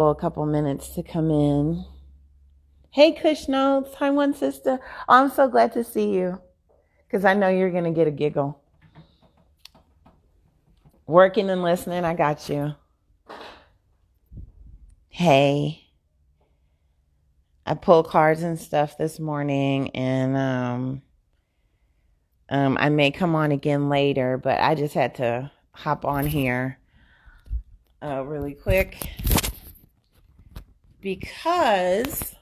A couple minutes to come in. Hey, Kush Notes. Hi, one sister. Oh, I'm so glad to see you because I know you're going to get a giggle. Working and listening, I got you. Hey, I pulled cards and stuff this morning, and I may come on again later, but I just had to hop on here really quick because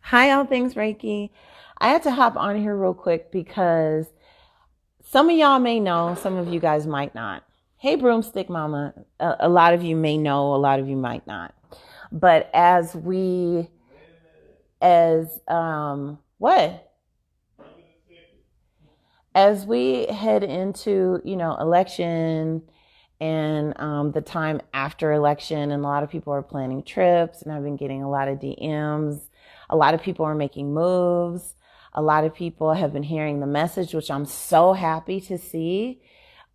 hi, all things Reiki. I had to hop on here real quick because some of y'all may know, some of you guys might not. Hey, Broomstick Mama. A lot of you may know, a lot of you might not. But what? As we head into, election and the time after election, and a lot of people are planning trips, and I've been getting a lot of DMs. A lot of people are making moves. A lot of people have been hearing the message, which I'm so happy to see.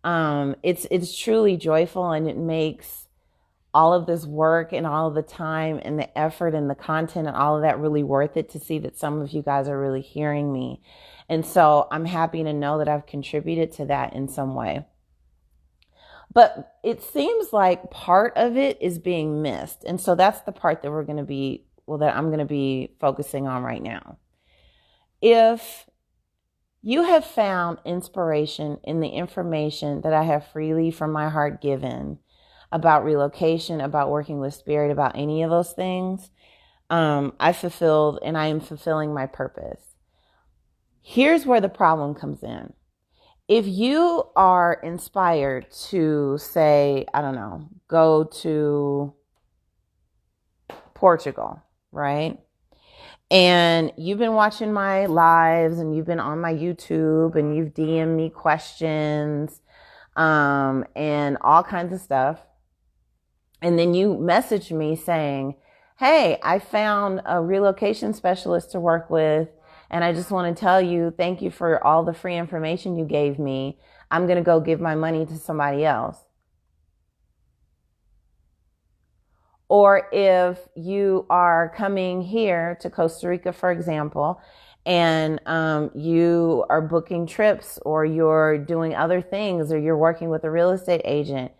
It's truly joyful, and it makes all of this work and all of the time and the effort and the content and all of that really worth it to see that some of you guys are really hearing me. And so I'm happy to know that I've contributed to that in some way. But it seems like part of it is being missed. And so that's the part that that I'm going to be focusing on right now. If you have found inspiration in the information that I have freely from my heart given about relocation, about working with spirit, about any of those things, I fulfilled and I am fulfilling my purpose. Here's where the problem comes in. If you are inspired to, say, I don't know, go to Portugal, right? And you've been watching my lives and you've been on my YouTube and you've DM'd me questions and all kinds of stuff. And then you message me saying, hey, I found a relocation specialist to work with. And I just want to tell you, thank you for all the free information you gave me. I'm going to go give my money to somebody else. Or if you are coming here to Costa Rica, for example, and you are booking trips or you're doing other things or you're working with a real estate agent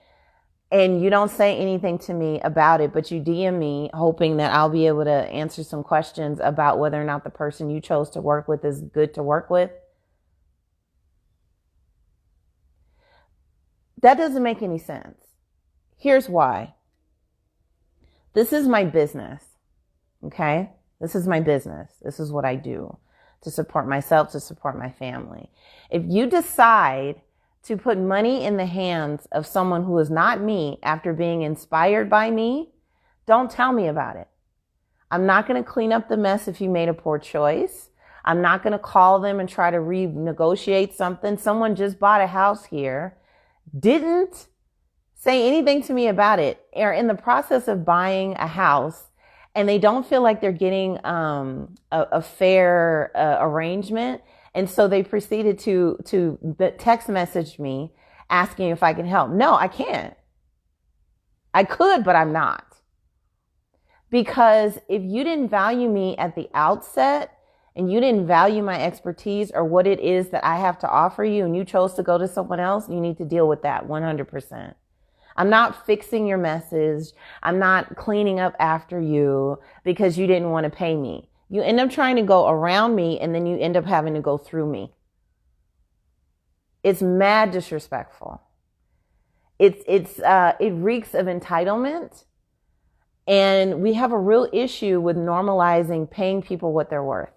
and you don't say anything to me about it, but you DM me hoping that I'll be able to answer some questions about whether or not the person you chose to work with is good to work with. That doesn't make any sense. Here's why. This is my business, okay? This is my business. This is what I do to support myself, to support my family. If you decide to put money in the hands of someone who is not me after being inspired by me, don't tell me about it. I'm not going to clean up the mess if you made a poor choice. I'm not going to call them and try to renegotiate something. Someone just bought a house here, didn't say anything to me about it, are in the process of buying a house, and they don't feel like they're getting a fair arrangement. And so they proceeded to text message me asking if I can help. No, I can't. I could, but I'm not. Because if you didn't value me at the outset and you didn't value my expertise or what it is that I have to offer you, and you chose to go to someone else, you need to deal with that 100%. I'm not fixing your message. I'm not cleaning up after you because you didn't want to pay me. You end up trying to go around me, and then you end up having to go through me. It's mad disrespectful. It reeks of entitlement, and we have a real issue with normalizing paying people what they're worth.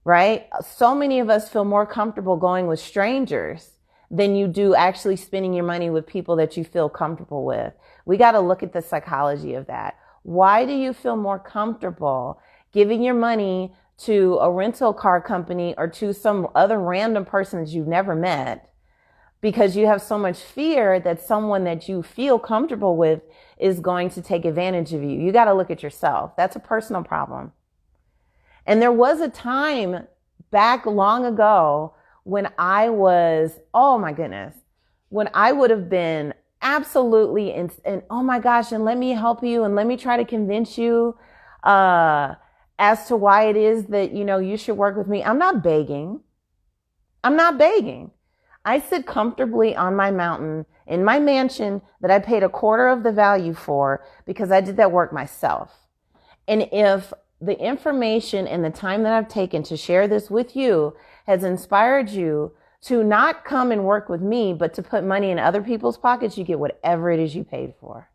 Right? So many of us feel more comfortable going with strangers than you do actually spending your money with people that you feel comfortable with. We got to look at the psychology of that. Why do you feel more comfortable giving your money to a rental car company or to some other random person that you've never met because you have so much fear that someone that you feel comfortable with is going to take advantage of you? You got to look at yourself. That's a personal problem. And there was a time back long ago when I was, oh my goodness, when I would have been Absolutely. And oh my gosh, and let me help you and let me try to convince you uh, as to why it is that, you should work with me. I'm not begging. I'm not begging. I sit comfortably on my mountain in my mansion that I paid a quarter of the value for because I did that work myself. And if the information and the time that I've taken to share this with you has inspired you to not come and work with me, but to put money in other people's pockets, you get whatever it is you paid for.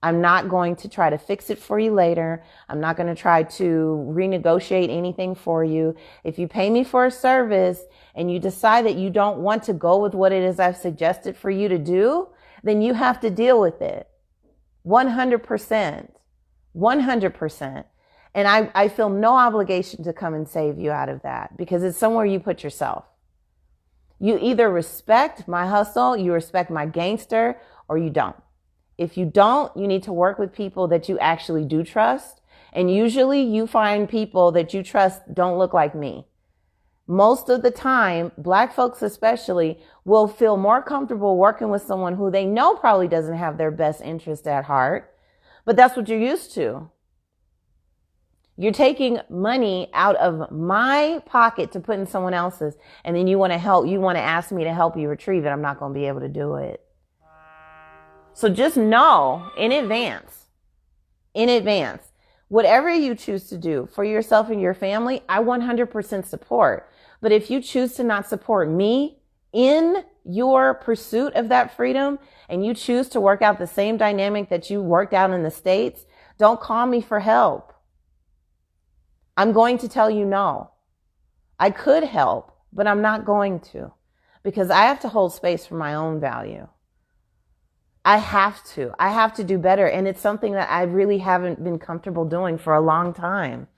I'm not going to try to fix it for you later. I'm not going to try to renegotiate anything for you. If you pay me for a service and you decide that you don't want to go with what it is I've suggested for you to do, then you have to deal with it. 100%. 100%. And I feel no obligation to come and save you out of that because it's somewhere you put yourself. You either respect my hustle, you respect my gangster, or you don't. If you don't, you need to work with people that you actually do trust. And usually you find people that you trust don't look like me. Most of the time, Black folks especially will feel more comfortable working with someone who they know probably doesn't have their best interest at heart, but that's what you're used to. You're taking money out of my pocket to put in someone else's, and then you want to ask me to help you retrieve it. I'm not going to be able to do it. So just know in advance, whatever you choose to do for yourself and your family, I 100% support. But if you choose to not support me in your pursuit of that freedom, and you choose to work out the same dynamic that you worked out in the States, don't call me for help. I'm going to tell you no. I could help, but I'm not going to because I have to hold space for my own value. I have to do better. And it's something that I really haven't been comfortable doing for a long time.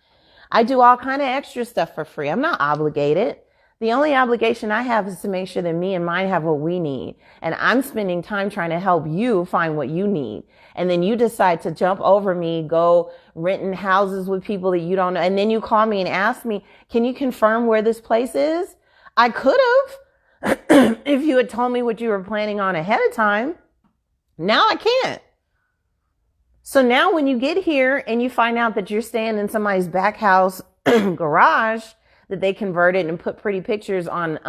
I do all kind of extra stuff for free. I'm not obligated. The only obligation I have is to make sure that me and mine have what we need. And I'm spending time trying to help you find what you need. And then you decide to jump over me, go renting houses with people that you don't know. And then you call me and ask me, can you confirm where this place is? I could have if you had told me what you were planning on ahead of time. Now I can't. So now when you get here and you find out that you're staying in somebody's back house garage that they converted and put pretty pictures on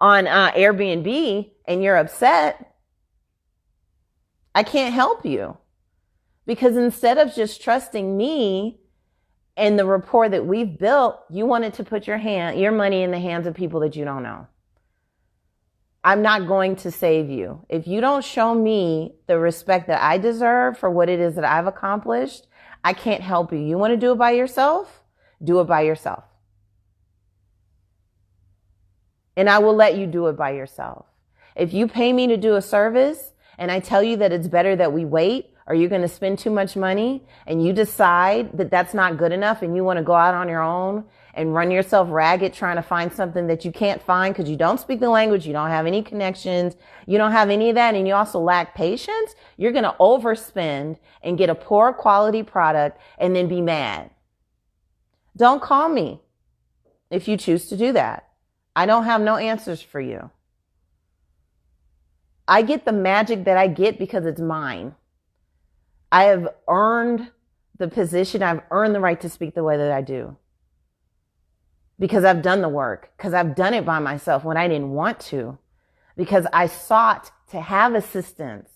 Airbnb and you're upset, I can't help you. Because instead of just trusting me and the rapport that we've built, you wanted to put your money in the hands of people that you don't know. I'm not going to save you. If you don't show me the respect that I deserve for what it is that I've accomplished, I can't help you. You want to do it by yourself? Do it by yourself. And I will let you do it by yourself. If you pay me to do a service and I tell you that it's better that we wait, or you're going to spend too much money and you decide that that's not good enough and you want to go out on your own and run yourself ragged trying to find something that you can't find because you don't speak the language, you don't have any connections, you don't have any of that, and you also lack patience, you're going to overspend and get a poor quality product and then be mad. Don't call me if you choose to do that. I don't have no answers for you. I get the magic that I get because it's mine. I have earned the position. I've earned the right to speak the way that I do. Because I've done the work. Because I've done it by myself when I didn't want to. Because I sought to have assistance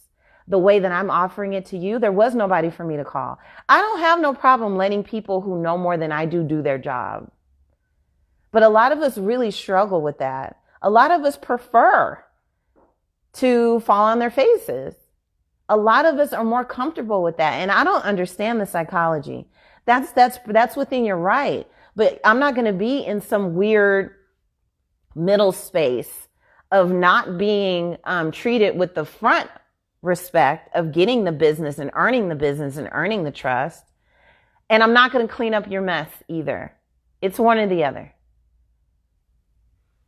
the way that I'm offering it to you. There was nobody for me to call. I don't have no problem letting people who know more than I do their job. But a lot of us really struggle with that. A lot of us prefer to fall on their faces. A lot of us are more comfortable with that. And I don't understand the psychology. That's within your right. But I'm not going to be in some weird middle space of not being treated with the front respect of getting the business and earning the trust. And I'm not going to clean up your mess either. It's one or the other.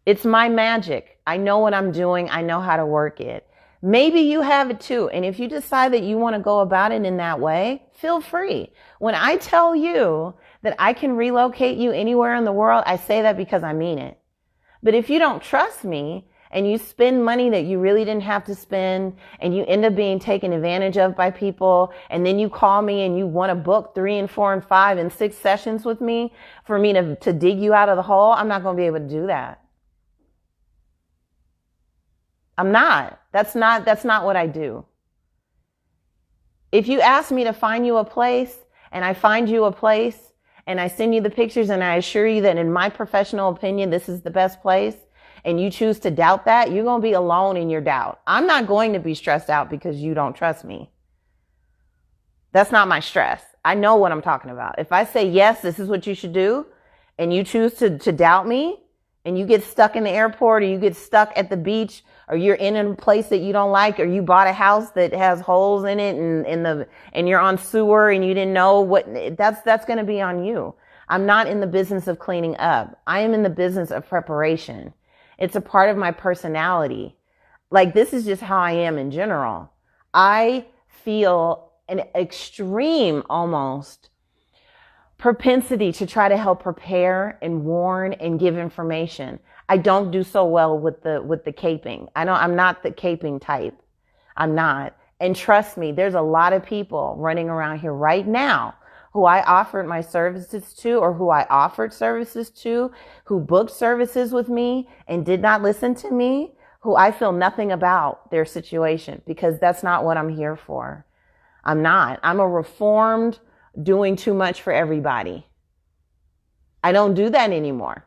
It's my magic. I know what I'm doing. I know how to work it. Maybe you have it too. And if you decide that you want to go about it in that way, feel free. When I tell you that I can relocate you anywhere in the world, I say that because I mean it. But if you don't trust me and you spend money that you really didn't have to spend, and you end up being taken advantage of by people, and then you call me and you want to book 3 and 4 and 5 and 6 sessions with me for me to dig you out of the hole, I'm not going to be able to do that. I'm not. That's not what I do. If you ask me to find you a place, and I find you a place, and I send you the pictures, and I assure you that in my professional opinion, this is the best place, and you choose to doubt that, you're going to be alone in your doubt. I'm not going to be stressed out because you don't trust me. That's not my stress. I know what I'm talking about. If I say, yes, this is what you should do, and you choose to doubt me, and you get stuck in the airport, or you get stuck at the beach, or you're in a place that you don't like, or you bought a house that has holes in it and you're on sewer and you didn't know what, that's going to be on you. I'm not in the business of cleaning up. I am in the business of preparation. It's a part of my personality. Like, this is just how I am in general. I feel an extreme almost propensity to try to help prepare and warn and give information. I don't do so well with the caping. I'm not the caping type. I'm not. And trust me, there's a lot of people running around here right now who I offered my services to, or who I offered services to, who booked services with me and did not listen to me, who I feel nothing about their situation, because that's not what I'm here for. I'm not. I'm a reformed, doing too much for everybody. I don't do that anymore.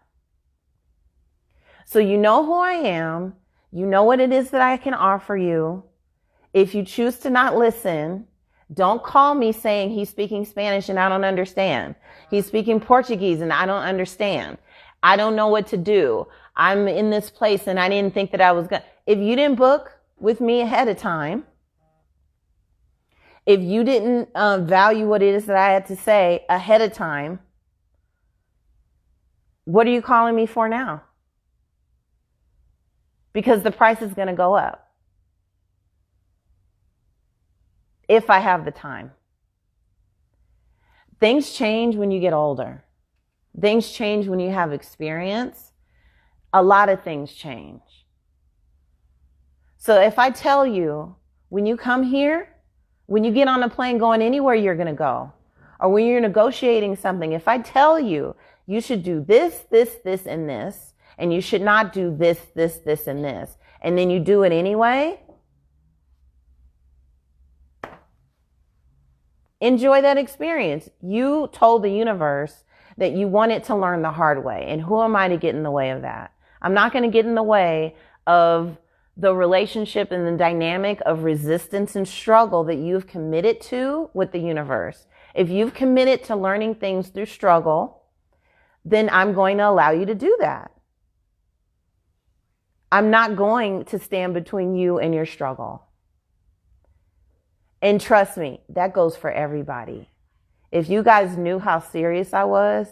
So you know who I am. You know what it is that I can offer you. If you choose to not listen, don't call me saying he's speaking Spanish and I don't understand. He's speaking Portuguese and I don't understand. I don't know what to do. I'm in this place and I didn't think that I was going to. If you didn't book with me ahead of time, if you didn't value what it is that I had to say ahead of time, what are you calling me for now? Because the price is going to go up if I have the time. Things change when you get older. Things change when you have experience. A lot of things change. So if I tell you, when you come here, when you get on a plane going anywhere you're going to go, or when you're negotiating something, if I tell you, you should do this, this, this, and this, and you should not do this, this, this, and this, and then you do it anyway, enjoy that experience. You told the universe that you wanted to learn the hard way, and who am I to get in the way of that? I'm not going to get in the way of the relationship and the dynamic of resistance and struggle that you've committed to with the universe. If you've committed to learning things through struggle, then I'm going to allow you to do that. I'm not going to stand between you and your struggle. And trust me, that goes for everybody. If you guys knew how serious I was,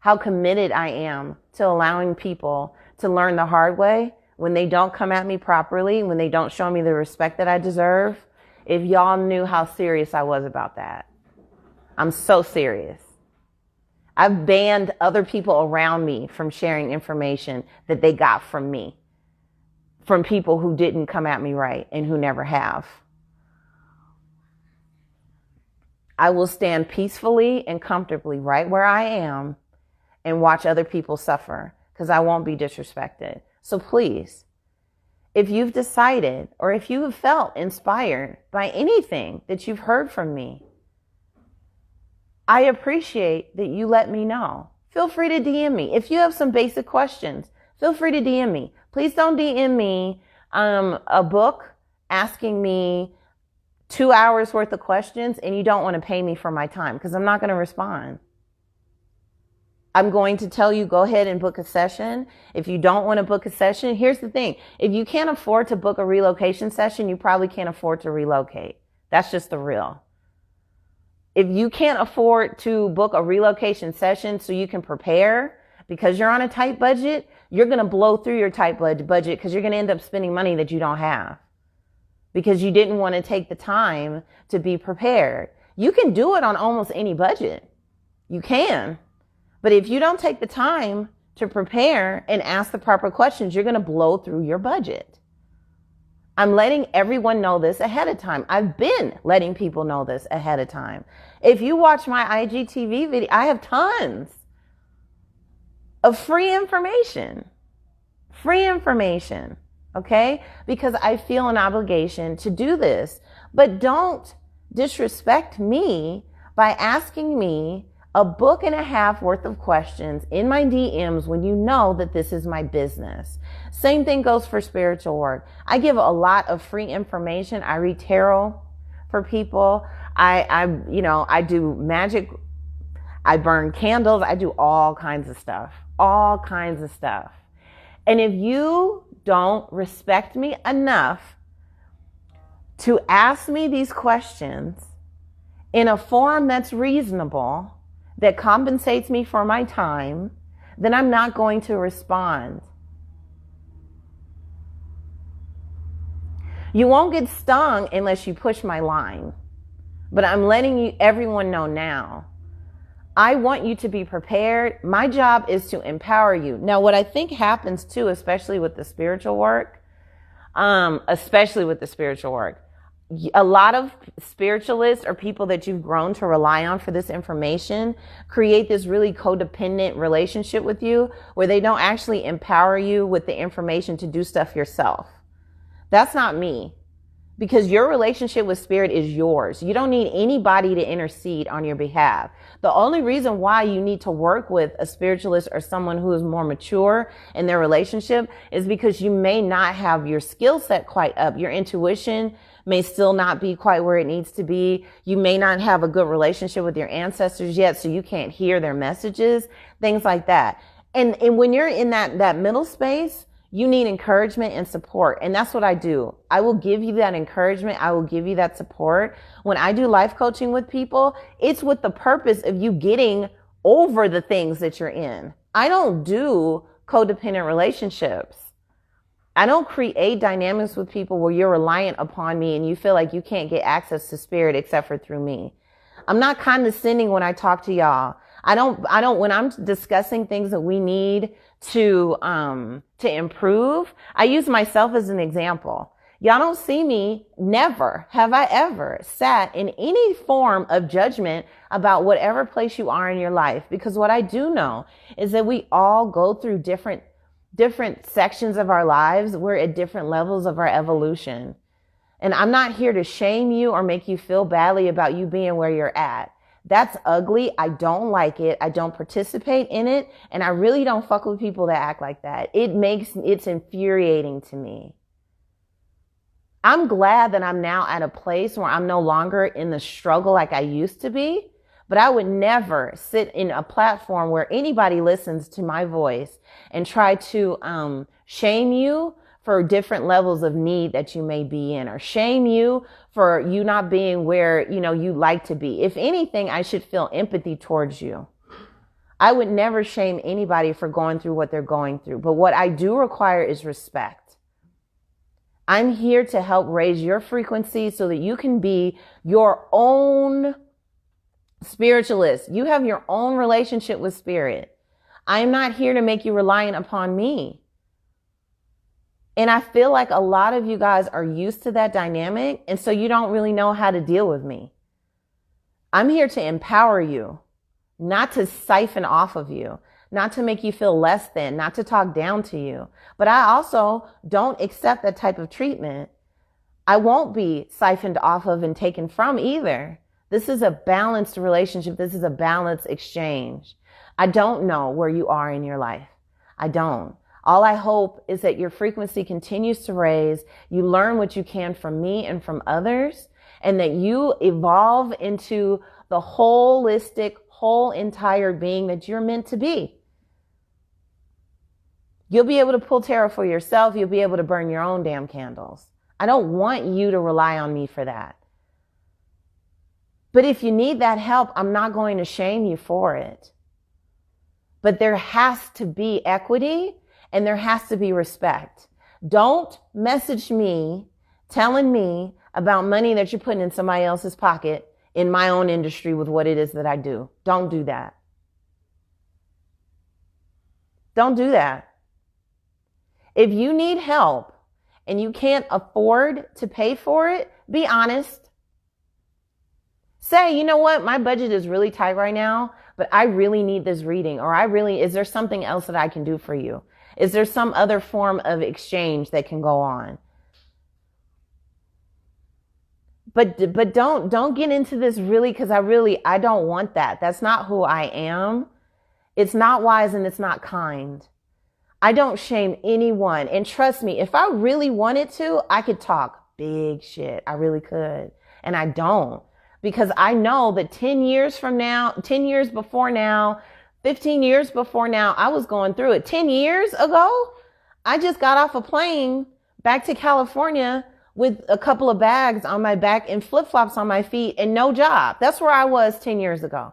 how committed I am to allowing people to learn the hard way, when they don't come at me properly, when they don't show me the respect that I deserve, if y'all knew how serious I was about that. I'm so serious. I've banned other people around me from sharing information that they got from me, from people who didn't come at me right and who never have. I will stand peacefully and comfortably right where I am and watch other people suffer, because I won't be disrespected. So please, if you've decided, or if you have felt inspired by anything that you've heard from me, I appreciate that you let me know. Feel free to DM me. If you have some basic questions, feel free to DM me. Please don't DM me a book asking me 2 hours worth of questions and you don't want to pay me for my time, because I'm not going to respond. I'm going to tell you, go ahead and book a session. If you don't want to book a session, here's the thing. If you can't afford to book a relocation session, you probably can't afford to relocate. That's just the real. If you can't afford to book a relocation session so you can prepare because you're on a tight budget, you're going to blow through your tight budget because you're going to end up spending money that you don't have because you didn't want to take the time to be prepared. You can do it on almost any budget. You can. But if you don't take the time to prepare and ask the proper questions, you're going to blow through your budget. I'm letting everyone know this ahead of time. I've been letting people know this ahead of time. If you watch my IGTV video, I have tons of free information, okay? Because I feel an obligation to do this. But don't disrespect me by asking me a book and a half worth of questions in my DMs when you know that this is my business. Same thing goes for spiritual work. I give a lot of free information. I read tarot for people. I do magic. I burn candles. I do all kinds of stuff. And if you don't respect me enough to ask me these questions in a form that's reasonable, that compensates me for my time, then I'm not going to respond. You won't get stung unless you push my line. But I'm letting everyone know now. I want you to be prepared. My job is to empower you. Now, what I think happens too, especially with the spiritual work, a lot of spiritualists or people that you've grown to rely on for this information create this really codependent relationship with you where they don't actually empower you with the information to do stuff yourself. That's not me, because your relationship with spirit is yours. You don't need anybody to intercede on your behalf. The only reason why you need to work with a spiritualist or someone who is more mature in their relationship is because you may not have your skill set quite up. Your intuition may still not be quite where it needs to be. You may not have a good relationship with your ancestors yet, so you can't hear their messages, things like that. And when you're in that middle space, you need encouragement and support. And that's what I do. I will give you that encouragement. I will give you that support. When I do life coaching with people, it's with the purpose of you getting over the things that you're in. I don't do codependent relationships. I don't create dynamics with people where you're reliant upon me and you feel like you can't get access to spirit except for through me. I'm not condescending when I talk to y'all. I don't, when I'm discussing things that we need to improve, I use myself as an example. Y'all don't see me, never have I ever sat in any form of judgment about whatever place you are in your life. Because what I do know is that we all go through different sections of our lives. We're at different levels of our evolution. And I'm not here to shame you or make you feel badly about you being where you're at. That's ugly. I don't like it. I don't participate in it. And I really don't fuck with people that act like that. It's infuriating to me. I'm glad that I'm now at a place where I'm no longer in the struggle like I used to be. But I would never sit in a platform where anybody listens to my voice and try to shame you for different levels of need that you may be in, or shame you for you not being where, you like to be. If anything, I should feel empathy towards you. I would never shame anybody for going through what they're going through. But what I do require is respect. I'm here to help raise your frequency so that you can be your own spiritualist. You have your own relationship with spirit. I am not here to make you reliant upon me. And I feel like a lot of you guys are used to that dynamic, and so you don't really know how to deal with me. I'm here to empower you, not to siphon off of you, not to make you feel less than, not to talk down to you. But I also don't accept that type of treatment. I won't be siphoned off of and taken from either. This is a balanced relationship. This is a balanced exchange. I don't know where you are in your life. I don't. All I hope is that your frequency continues to raise. You learn what you can from me and from others, and that you evolve into the holistic, whole entire being that you're meant to be. You'll be able to pull tarot for yourself. You'll be able to burn your own damn candles. I don't want you to rely on me for that. But if you need that help, I'm not going to shame you for it. But there has to be equity and there has to be respect. Don't message me telling me about money that you're putting in somebody else's pocket in my own industry with what it is that I do. Don't do that. Don't do that. If you need help and you can't afford to pay for it, be honest. Say, you know what, my budget is really tight right now, but I really need this reading, or is there something else that I can do for you? Is there some other form of exchange that can go on? But don't get into this really, because I don't want that. That's not who I am. It's not wise and it's not kind. I don't shame anyone. And trust me, if I really wanted to, I could talk big shit. I really could. And I don't, because I know that 10 years from now, 10 years before now, 15 years before now, I was going through it. 10 years ago, I just got off a plane back to California with a couple of bags on my back and flip-flops on my feet and no job. That's where I was 10 years ago.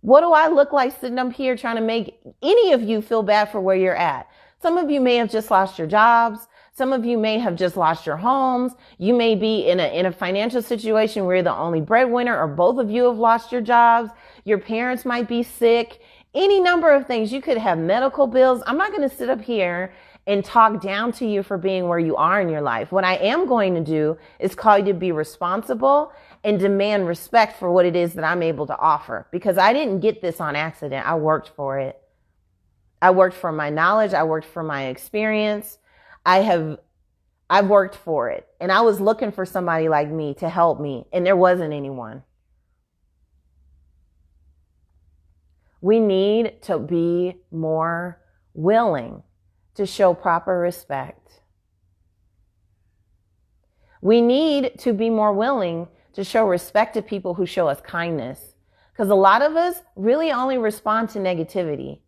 What do I look like sitting up here trying to make any of you feel bad for where you're at? Some of you may have just lost your jobs. Some of you may have just lost your homes. You may be in a financial situation where you're the only breadwinner, or both of you have lost your jobs. Your parents might be sick. Any number of things. You could have medical bills. I'm not going to sit up here and talk down to you for being where you are in your life. What I am going to do is call you to be responsible and demand respect for what it is that I'm able to offer, because I didn't get this on accident. I worked for it. I worked for my knowledge. I worked for my experience. I've worked for it, and I was looking for somebody like me to help me, and there wasn't anyone. We need to be more willing to show proper respect. We need to be more willing to show respect to people who show us kindness, because a lot of us really only respond to negativity.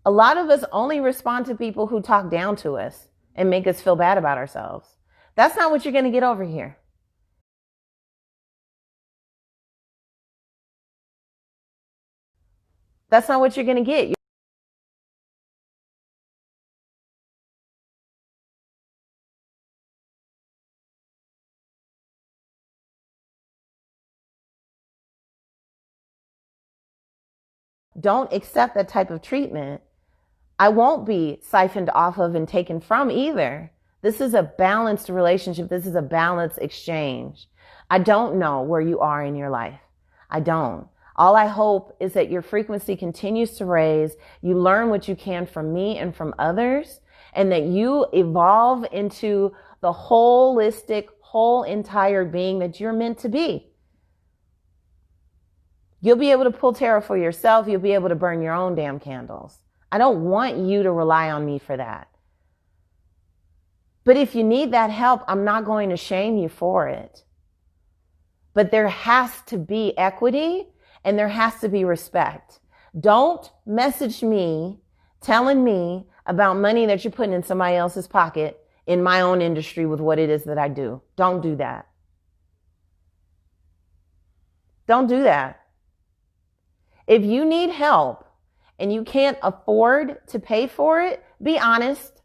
A lot of us only respond to people who talk down to us and make us feel bad about ourselves. That's not what you're going to get over here. That's not what you're going to get. Don't accept that type of treatment. I won't be siphoned off of and taken from either. This is a balanced relationship. This is a balanced exchange. I don't know where you are in your life. I don't. All I hope is that your frequency continues to raise. You learn what you can from me and from others, and that you evolve into the holistic, whole entire being that you're meant to be. You'll be able to pull tarot for yourself. You'll be able to burn your own damn candles. I don't want you to rely on me for that. But if you need that help, I'm not going to shame you for it. But there has to be equity and there has to be respect. Don't message me telling me about money that you're putting in somebody else's pocket in my own industry with what it is that I do. Don't do that. Don't do that. If you need help and you can't afford to pay for it, be honest.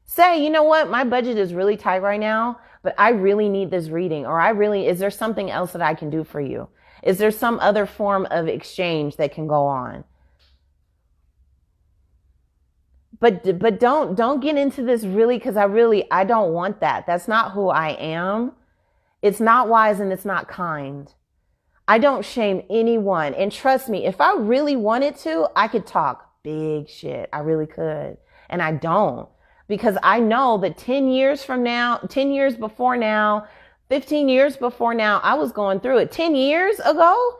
Say, you know what, my budget is really tight right now, but I really need this reading, or is there something else that I can do for you? Is there some other form of exchange that can go on? But don't get into this really, because I don't want that. That's not who I am. It's not wise and it's not kind. I don't shame anyone. And trust me, if I really wanted to, I could talk big shit. I really could. And I don't, because I know that 10 years from now, 10 years before now, 15 years before now, I was going through it. 10 years ago,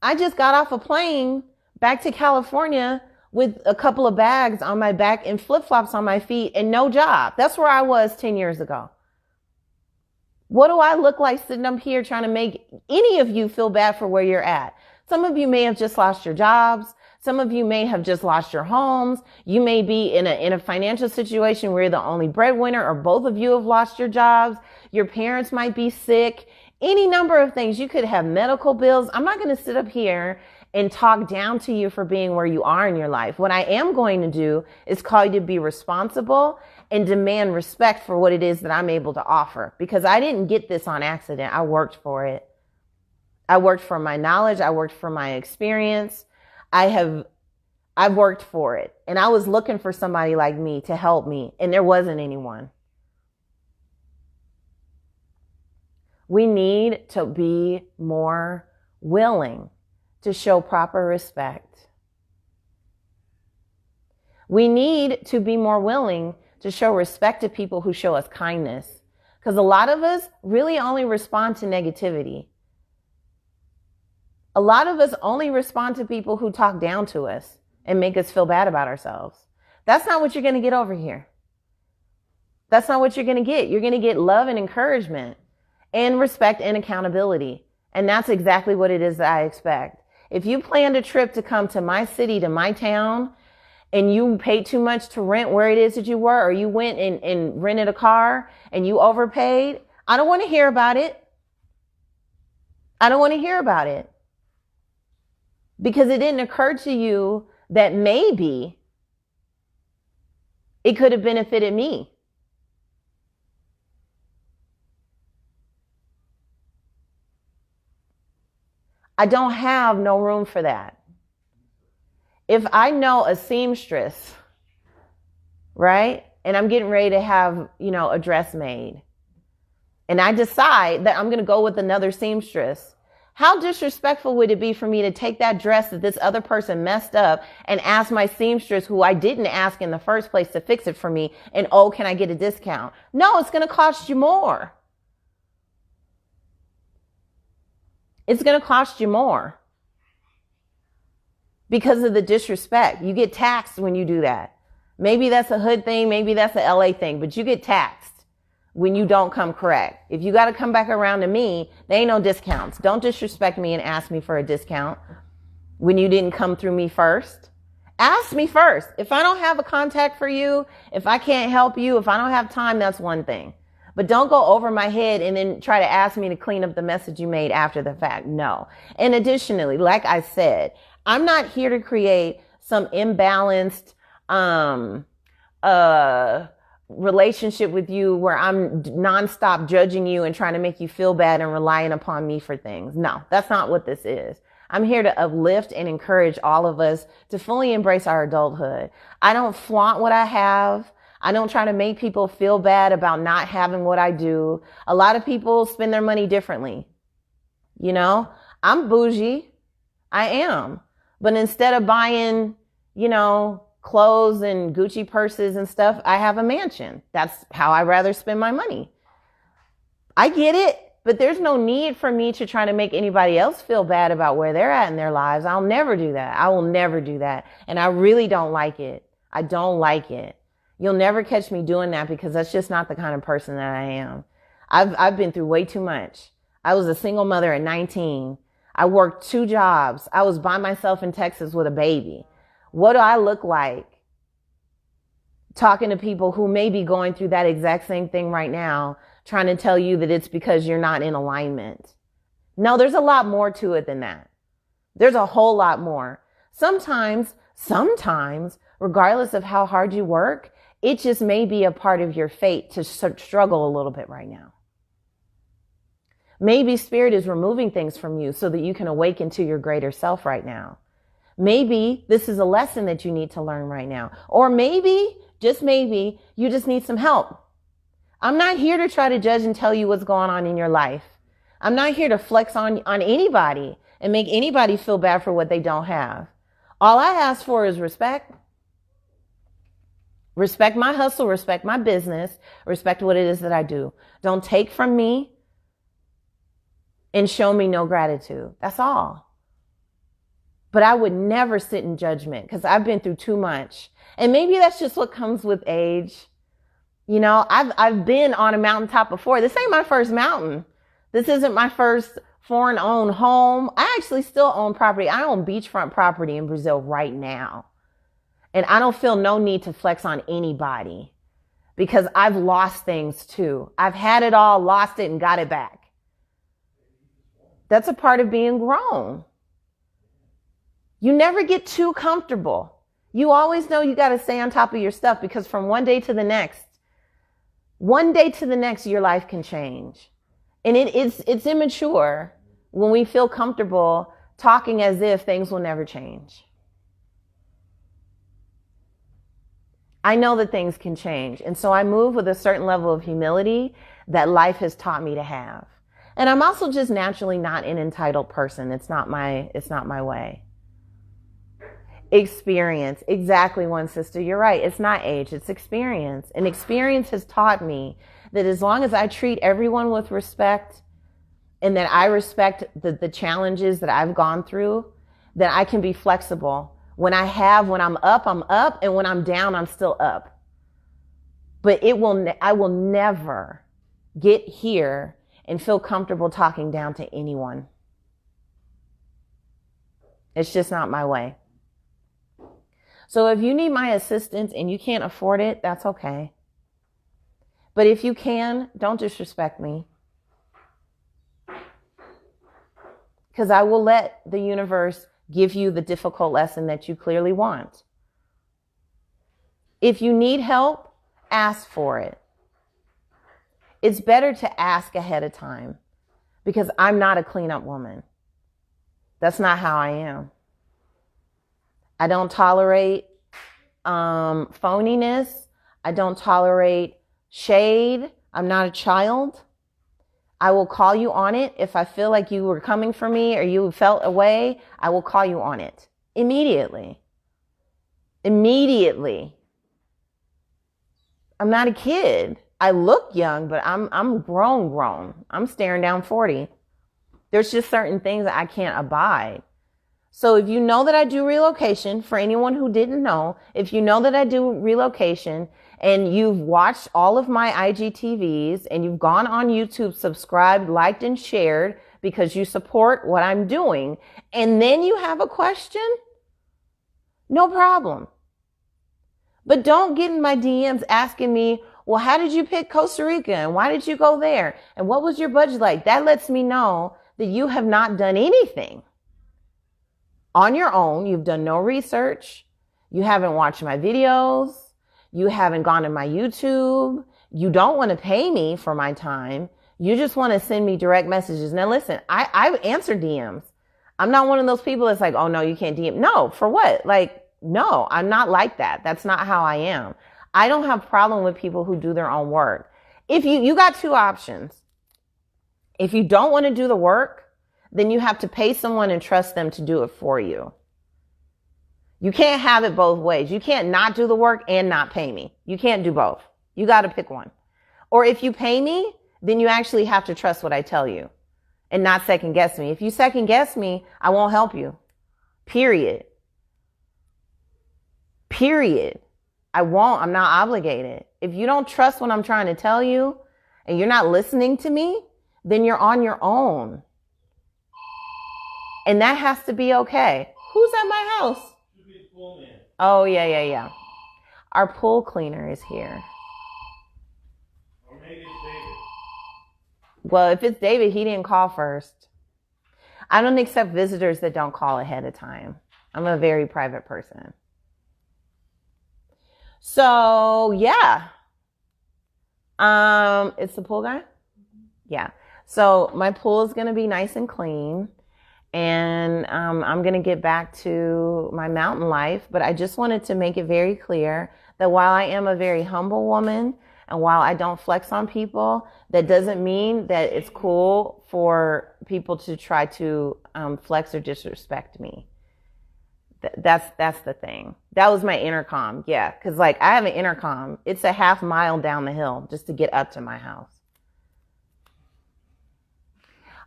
I just got off a plane back to California with a couple of bags on my back and flip-flops on my feet and no job. That's where I was 10 years ago. What do I look like sitting up here trying to make any of you feel bad for where you're at? Some of you may have just lost your jobs. Some of you may have just lost your homes. You may be in a financial situation where you're the only breadwinner, or both of you have lost your jobs. Your parents might be sick. Any number of things. You could have medical bills. I'm not going to sit up here and talk down to you for being where you are in your life. What I am going to do is call you to be responsible and demand respect for what it is that I'm able to offer, because I didn't get this on accident. I worked for it. I worked for my knowledge. I worked for my experience. I've worked for it, and I was looking for somebody like me to help me, and there wasn't anyone. We need to be more willing to show proper respect. We need to be more willing to show respect to people who show us kindness, because a lot of us really only respond to negativity. A lot of us only respond to people who talk down to us and make us feel bad about ourselves. That's not what you're going to get over here. That's not what you're going to get. You're going to get love and encouragement and respect and accountability. And that's exactly what it is that I expect. If you planned a trip to come to my city, to my town, and you paid too much to rent where it is that you were, or you went and rented a car and you overpaid, I don't want to hear about it. I don't want to hear about it. Because it didn't occur to you that maybe it could have benefited me. I don't have no room for that. If I know a seamstress, right, and I'm getting ready to have, a dress made, and I decide that I'm going to go with another seamstress, how disrespectful would it be for me to take that dress that this other person messed up and ask my seamstress, who I didn't ask in the first place, to fix it for me, and, oh, can I get a discount? No, it's going to cost you more. It's going to cost you more because of the disrespect. You get taxed when you do that. Maybe that's a hood thing. Maybe that's a LA thing, but you get taxed when you don't come correct. If you got to come back around to me, there ain't no discounts. Don't disrespect me and ask me for a discount when you didn't come through me first. Ask me first. If I don't have a contact for you, if I can't help you, if I don't have time, that's one thing. But don't go over my head and then try to ask me to clean up the message you made after the fact. No. And additionally, like I said, I'm not here to create some imbalanced relationship with you where I'm nonstop judging you and trying to make you feel bad and relying upon me for things. No, that's not what this is. I'm here to uplift and encourage all of us to fully embrace our adulthood. I don't flaunt what I have. I don't try to make people feel bad about not having what I do. A lot of people spend their money differently. I'm bougie. I am. But instead of buying, clothes and Gucci purses and stuff, I have a mansion. That's how I rather spend my money. I get it, but there's no need for me to try to make anybody else feel bad about where they're at in their lives. I'll never do that. I will never do that. And I really don't like it. I don't like it. You'll never catch me doing that because that's just not the kind of person that I am. I've been through way too much. I was a single mother at 19. I worked 2 jobs. I was by myself in Texas with a baby. What do I look like talking to people who may be going through that exact same thing right now, trying to tell you that it's because you're not in alignment? No, there's a lot more to it than that. There's a whole lot more. Sometimes, regardless of how hard you work, it just may be a part of your fate to struggle a little bit right now. Maybe Spirit is removing things from you so that you can awaken to your greater self right now. Maybe this is a lesson that you need to learn right now. Or maybe, just maybe, you just need some help. I'm not here to try to judge and tell you what's going on in your life. I'm not here to flex on anybody and make anybody feel bad for what they don't have. All I ask for is respect. Respect my hustle, respect my business, respect what it is that I do. Don't take from me and show me no gratitude. That's all. But I would never sit in judgment because I've been through too much. And maybe that's just what comes with age. I've been on a mountaintop before. This ain't my first mountain. This isn't my first foreign owned home. I actually still own property. I own beachfront property in Brazil right now. And I don't feel no need to flex on anybody because I've lost things too. I've had it all, lost it, and got it back. That's a part of being grown. You never get too comfortable. You always know you got to stay on top of your stuff because from one day to the next, your life can change. And it's immature when we feel comfortable talking as if things will never change. I know that things can change. And so I move with a certain level of humility that life has taught me to have. And I'm also just naturally not an entitled person. It's not my way. Experience. Exactly, one sister. You're right. It's not age, it's experience. And experience has taught me that as long as I treat everyone with respect and that I respect the challenges that I've gone through, that I can be flexible. When I'm up, I'm up. And when I'm down, I'm still up. But I will never get here and feel comfortable talking down to anyone. It's just not my way. So if you need my assistance and you can't afford it, that's okay. But if you can, don't disrespect me. Because I will let the universe give you the difficult lesson that you clearly want. If you need help, ask for it. It's better to ask ahead of time because I'm not a cleanup woman. That's not how I am. I don't tolerate phoniness. I don't tolerate shade. I'm not a child. I will call you on it. If I feel like you were coming for me or you felt away, I will call you on it immediately. Immediately. I'm not a kid. I look young, but I'm grown. I'm staring down 40. There's just certain things that I can't abide. So if you know that I do relocation, for anyone who didn't know, if you know that I do relocation and you've watched all of my IGTVs and you've gone on YouTube, subscribed, liked, and shared because you support what I'm doing, and then you have a question, no problem. But don't get in my DMs asking me, well, how did you pick Costa Rica? And why did you go there? And what was your budget like? That lets me know that you have not done anything on your own. You've done no research. You haven't watched my videos. You haven't gone to my YouTube. You don't want to pay me for my time. You just want to send me direct messages. Now listen, I answer DMs. I'm not one of those people that's like, oh no, you can't DM. No, for what? Like, no, I'm not like that. That's not how I am. I don't have a problem with people who do their own work. If you got two options. If you don't want to do the work, then you have to pay someone and trust them to do it for you. You can't have it both ways. You can't not do the work and not pay me. You can't do both. You got to pick one. Or if you pay me, then you actually have to trust what I tell you and not second guess me. If you second guess me, I won't help you. Period. I won't. I'm not obligated. If you don't trust what I'm trying to tell you and you're not listening to me, then you're on your own. And that has to be okay. Who's at my house? Oh, yeah. Our pool cleaner is here. Or maybe it's David. Well, if it's David, he didn't call first. I don't accept visitors that don't call ahead of time. I'm a very private person. So, yeah. It's the pool guy? Yeah. So my pool is going to be nice and clean. And I'm going to get back to my mountain life. But I just wanted to make it very clear that while I am a very humble woman and while I don't flex on people, that doesn't mean that it's cool for people to try to flex or disrespect me. That's the thing. That was my intercom. Yeah. Cause like I have an intercom. It's a half mile down the hill just to get up to my house.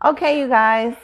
Okay, you guys.